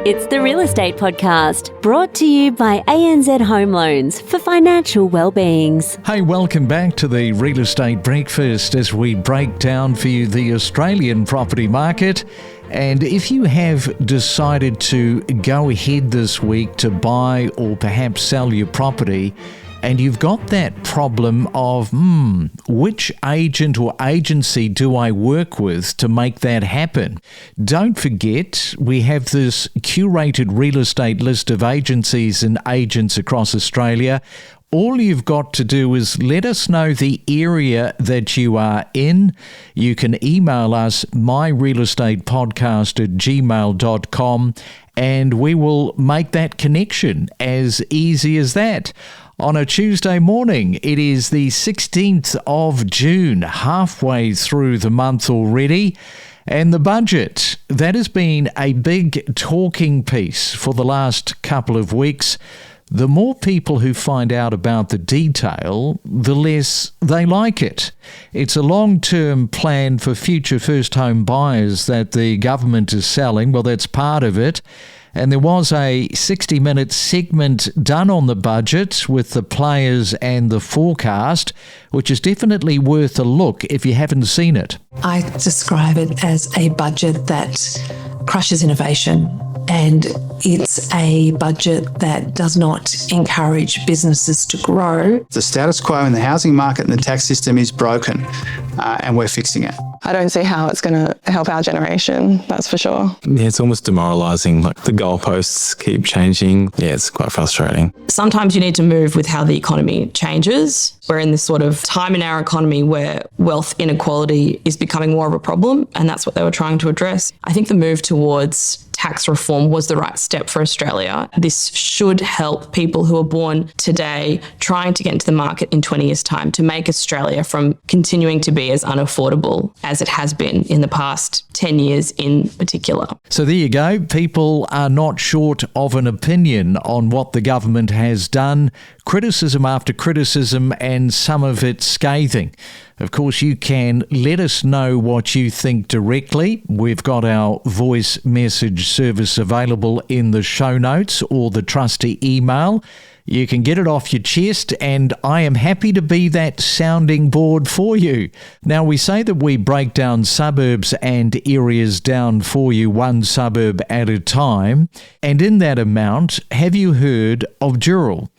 It's the Real Estate Podcast, brought to you by ANZ Home Loans for financial well-beings. Hey, welcome back to the Real Estate Breakfast as we break down for you the Australian property market. And if you have decided to go ahead this week to buy or perhaps sell your property, and you've got that problem of, which agent or agency do I work with to make that happen? Don't forget, we have this curated real estate list of agencies and agents across Australia. All you've got to do is let us know the area that you are in. You can email us myrealestatepodcast@gmail.com and we will make that connection as easy as that. On a Tuesday morning, it is the 16th of June, halfway through the month already. And the budget, that has been a big talking piece for the last couple of weeks. The more people who find out about the detail, the less they like it. It's a long-term plan for future first home buyers that the government is selling. Well, that's part of it. And there was a 60-minute segment done on the budget with the players and the forecast, which is definitely worth a look if you haven't seen it. I describe it as a budget that crushes innovation, and it's a budget that does not encourage businesses to grow. The status quo in the housing market and the tax system is broken, and we're fixing it. I don't see how it's going to help our generation, that's for sure. Yeah, it's almost demoralising. Like the goalposts keep changing. Yeah, it's quite frustrating. Sometimes you need to move with how the economy changes. We're in this sort of time in our economy where wealth inequality is becoming more of a problem, and that's what they were trying to address. I think the move towards tax reform was the right step for Australia. This should help people who are born today trying to get into the market in 20 years' time to make Australia from continuing to be as unaffordable as it has been in the past 10 years in particular. So there you go. People are not short of an opinion on what the government has done. Criticism after criticism, and some of it scathing. Of course, you can let us know what you think directly. We've got our voice message service available in the show notes or the trusty email. You can get it off your chest, and I am happy to be that sounding board for you. Now, we say that we break down suburbs and areas down for you, one suburb at a time. And in that amount, have you heard of Dural?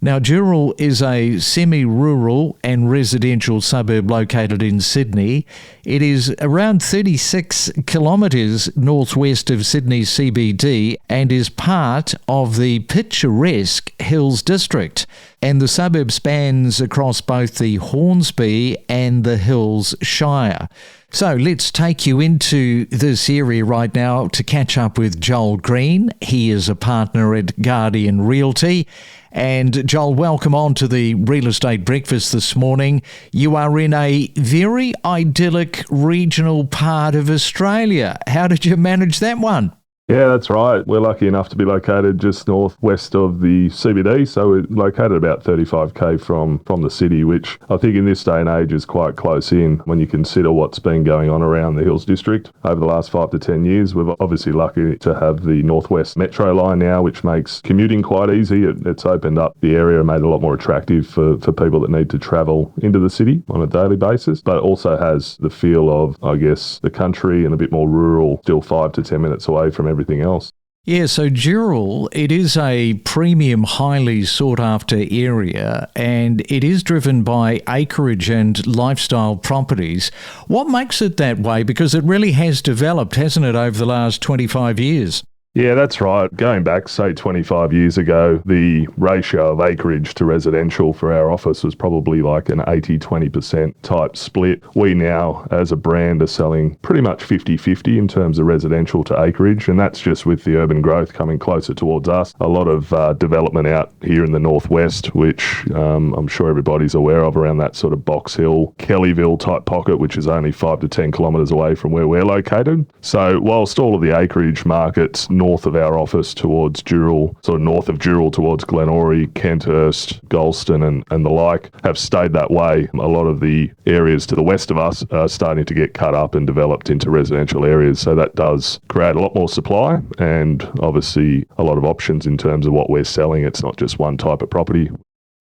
Now, Dural is a semi-rural and residential suburb located in Sydney. It is around 36 kilometres northwest of Sydney CBD and is part of the picturesque Hills District. And the suburb spans across both the Hornsby and the Hills Shire. So let's take you into this area right now to catch up with Joel Green. He is a partner at Guardian Realty. And Joel, welcome on to the Real Estate Breakfast this morning. You are in a very idyllic regional part of Australia. How did you manage that one? Yeah, that's right. We're lucky enough to be located just northwest of the CBD, so we're located about 35k from the city, which I think in this day and age is quite close in when you consider what's been going on around the Hills District over the last 5 to 10 years. We're obviously lucky to have the Northwest Metro line now, which makes commuting quite easy. It's opened up the area and made it a lot more attractive for people that need to travel into the city on a daily basis, but it also has the feel of, I guess, the country and a bit more rural, still 5 to 10 minutes away from everything else. Yeah, so Dural, it is a premium, highly sought-after area, and it is driven by acreage and lifestyle properties. What makes it that way? Because it really has developed, hasn't it, over the last 25 years? Yeah, that's right. Going back, say, 25 years ago, the ratio of acreage to residential for our office was probably like an 80-20% type split. We now, as a brand, are selling pretty much 50-50 in terms of residential to acreage, and that's just with the urban growth coming closer towards us. A lot of development out here in the northwest, which I'm sure everybody's aware of, around that sort of Box Hill, Kellyville type pocket, which is only 5 to 10 kilometres away from where we're located. So whilst all of the acreage markets north of our office towards Dural, sort of north of Dural towards Glenorrey, Kenthurst, Golston and the like, have stayed that way. A lot of the areas to the west of us are starting to get cut up and developed into residential areas. So that does create a lot more supply and obviously a lot of options in terms of what we're selling. It's not just one type of property.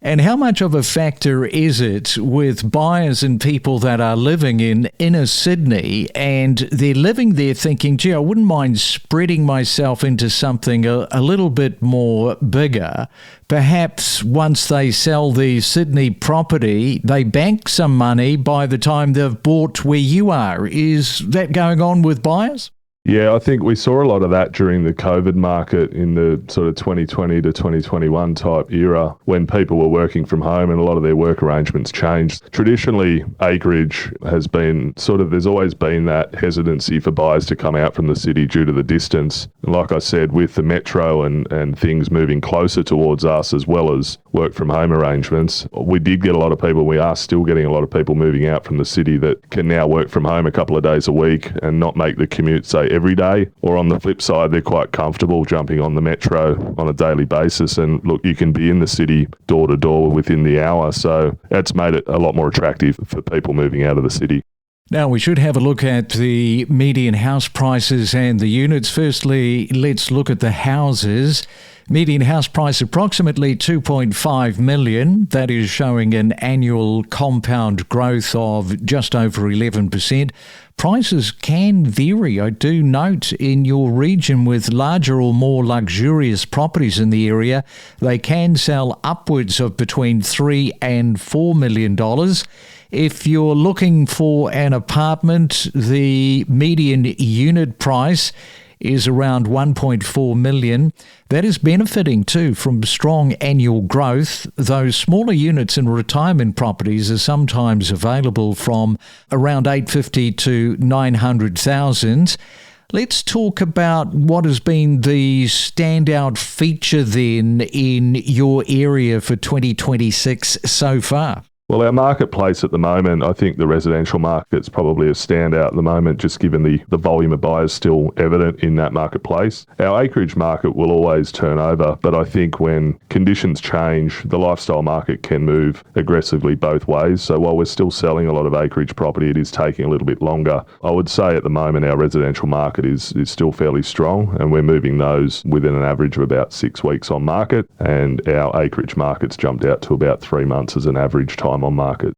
And how much of a factor is it with buyers and people that are living in inner Sydney and they're living there thinking, gee, I wouldn't mind spreading myself into something a little bit more bigger. Perhaps once they sell the Sydney property, they bank some money by the time they've bought where you are. Is that going on with buyers? Yeah, I think we saw a lot of that during the COVID market in the sort of 2020 to 2021 type era when people were working from home and a lot of their work arrangements changed. Traditionally, Acreage has been there's always been that hesitancy for buyers to come out from the city due to the distance. And like I said, with the metro and things moving closer towards us as well as work from home arrangements, we did get a lot of people, we are still getting a lot of people moving out from the city that can now work from home a couple of days a week and not make the commute, say, every day. Or on the flip side, they're quite comfortable jumping on the metro on a daily basis. And look, you can be in the city door to door within the hour. So that's made it a lot more attractive for people moving out of the city. Now, we should have a look at the median house prices and the units. Firstly, let's look at the houses. Median house price approximately 2.5 million. That is showing an annual compound growth of just over 11%. Prices can vary, I do note, in your region with larger or more luxurious properties in the area. They can sell upwards of between $3 and $4 million. If you're looking for an apartment, the median unit price is around 1.4 million. That is benefiting too from strong annual growth. Those smaller units in retirement properties are sometimes available from around 850 to 900,000. Let's talk about what has been the standout feature then in your area for 2026 so far. Well, our marketplace at the moment, I think the residential market's probably a standout at the moment, just given the volume of buyers still evident in that marketplace. Our acreage market will always turn over, but I think when conditions change, the lifestyle market can move aggressively both ways. So while we're still selling a lot of acreage property, it is taking a little bit longer. I would say at the moment our residential market is still fairly strong, and we're moving those within an average of about 6 weeks on market, and our acreage market's jumped out to about 3 months as an average time on market.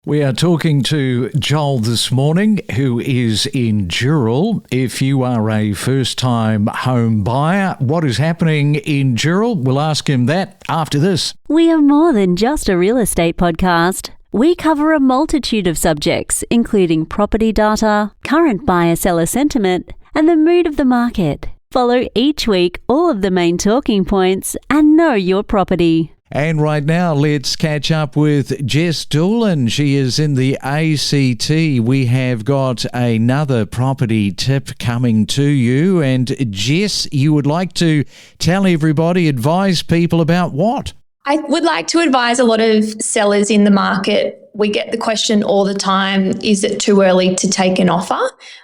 We are talking to Joel this morning, who is in Dural. If you are a first-time home buyer, what is happening in Dural? We'll ask him that after this. We are more than just a real estate podcast. We cover a multitude of subjects, including property data, current buyer-seller sentiment, and the mood of the market. Follow each week all of the main talking points and know your property. And right now, let's catch up with Jess Doolan. She is in the ACT. We have got another property tip coming to you. And Jess, you would like to tell everybody, advise people about what? I would like to advise a lot of sellers in the market. We get the question all the time, is it too early to take an offer?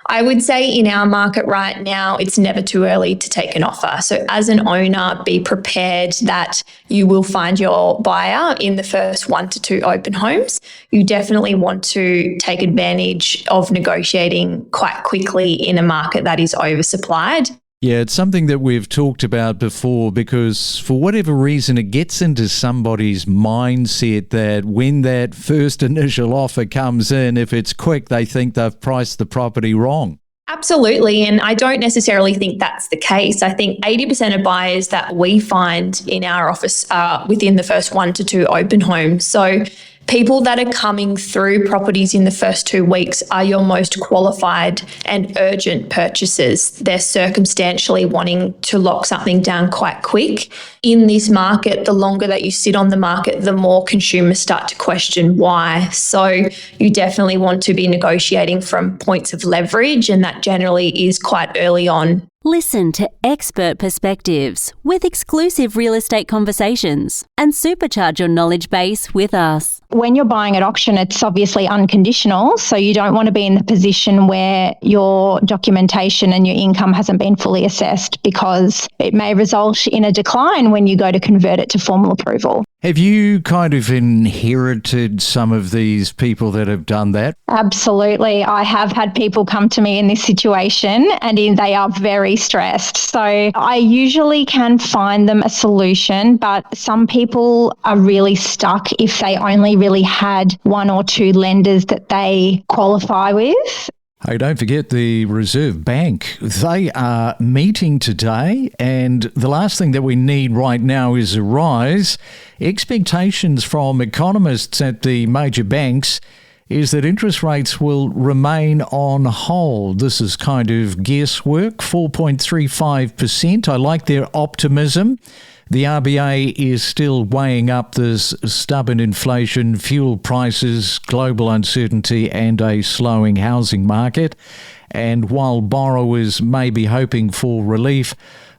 I would say in our market right now, it's never too early to take an offer. So as an owner, be prepared that you will find your buyer in the first 1 to 2 open homes. You definitely want to take advantage of negotiating quite quickly in a market that is oversupplied. Yeah, it's something that we've talked about before because for whatever reason, it gets into somebody's mindset that when that first initial offer comes in, if it's quick, they think they've priced the property wrong. Absolutely. And I don't necessarily think that's the case. I think 80% of buyers that we find in our office are within the first 1 to 2 open homes. So people that are coming through properties in the first 2 weeks are your most qualified and urgent purchasers. They're circumstantially wanting to lock something down quite quick. In this market, the longer that you sit on the market, the more consumers start to question why. So you definitely want to be negotiating from points of leverage, and that generally is quite early on. Listen to expert perspectives with exclusive real estate conversations and supercharge your knowledge base with us. When you're buying at auction, it's obviously unconditional, so you don't want to be in the position where your documentation and your income hasn't been fully assessed, because it may result in a decline when you go to convert it to formal approval. Have you kind of inherited some of these people that have done that? Absolutely. I have had people come to me in this situation and they are very stressed. So I usually can find them a solution, but some people are really stuck if they only really had one or two lenders that they qualify with. Hey, don't forget the Reserve Bank. They are meeting today, and the last thing that we need right now is a rise. Expectations from economists at the major banks is that interest rates will remain on hold. This is kind of guesswork, 4.35%. I like their optimism. The RBA is still weighing up this stubborn inflation, fuel prices, global uncertainty and a slowing housing market. And while borrowers may be hoping for relief,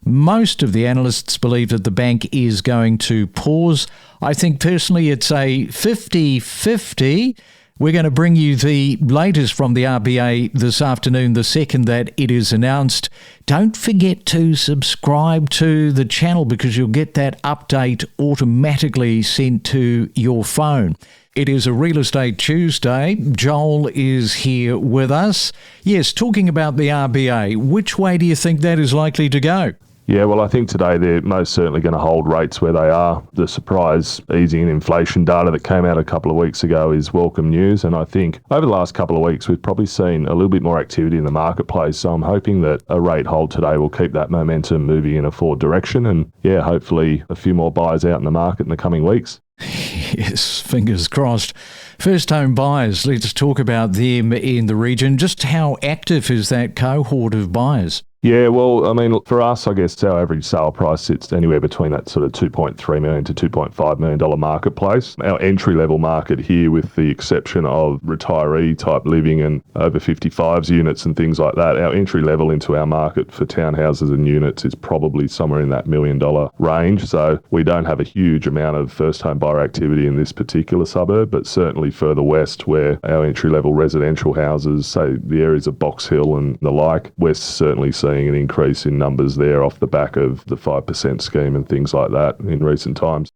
most of the analysts believe that the bank is going to pause. I think personally it's a 50-50. We're going to bring you the latest from the RBA this afternoon, the second that it is announced. Don't forget to subscribe to the channel because you'll get that update automatically sent to your phone. It is a Real Estate Tuesday. Joel is here with us. Yes, talking about the RBA, which way do you think that is likely to go? Yeah, well, I think today they're most certainly going to hold rates where they are. The surprise easing in inflation data that came out a couple of weeks ago is welcome news. And I think over the last couple of weeks, we've probably seen a little bit more activity in the marketplace. So I'm hoping that a rate hold today will keep that momentum moving in a forward direction. And yeah, hopefully a few more buyers out in the market in the coming weeks. Yes, fingers crossed. First home buyers, let's talk about them in the region. Just how active is that cohort of buyers? Yeah, well, I mean, for us, I guess our average sale price sits anywhere between that sort of $2.3 million to $2.5 million marketplace. Our entry-level market here, with the exception of retiree-type living and over 55s units and things like that, our entry level into our market for townhouses and units is probably somewhere in that $1 million range. So we don't have a huge amount of first-home buyer activity in this particular suburb, but certainly further west, where our entry-level residential houses, say the areas of Box Hill and the like, we're certainly seeing an increase in numbers there off the back of the 5% scheme and things like that in recent times.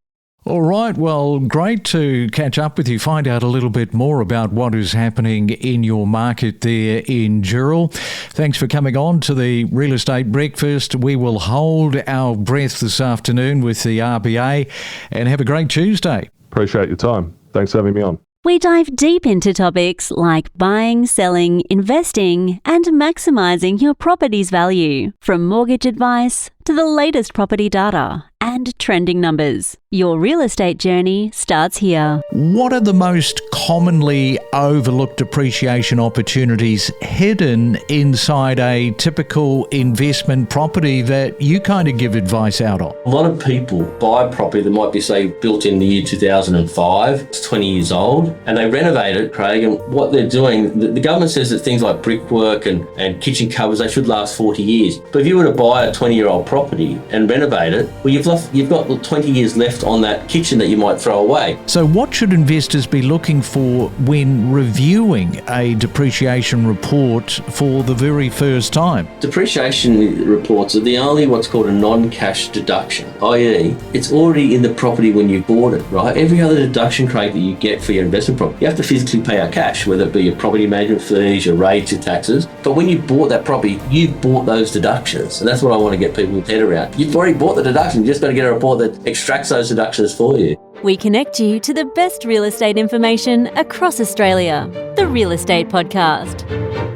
All right, well, great to catch up with you, find out a little bit more about what is happening in your market there in Dural. Thanks for coming on to the Real Estate Breakfast. We will hold our breath this afternoon with the RBA, and have a great Tuesday. Appreciate your time. Thanks for having me on. We dive deep into topics like buying, selling, investing, and maximising your property's value, from mortgage advice to the latest property data and trending numbers. Your real estate journey starts here. What are the most commonly overlooked appreciation opportunities hidden inside a typical investment property that you kind of give advice out on? A lot of people buy property that might be, say, built in the year 2005, it's 20 years old, and they renovate it, Craig, and what they're doing, the government says that things like brickwork and kitchen covers, they should last 40 years. But if you were to buy a 20-year-old property and renovate it, well, you've got 20 years left on that kitchen that you might throw away. So what should investors be looking for when reviewing a depreciation report for the very first time? Depreciation reports are the only what's called a non-cash deduction, i.e. it's already in the property when you bought it, right? Every other deduction, Craig, that you get for your investment property, you have to physically pay out cash, whether it be your property management fees, your rates, your taxes. But when you bought that property, you've bought those deductions. And that's what I want to get people's head around. You've already bought the deduction. You just got to get a report that extracts those deductions for you. We connect you to the best real estate information across Australia. The Real Estate Podcast.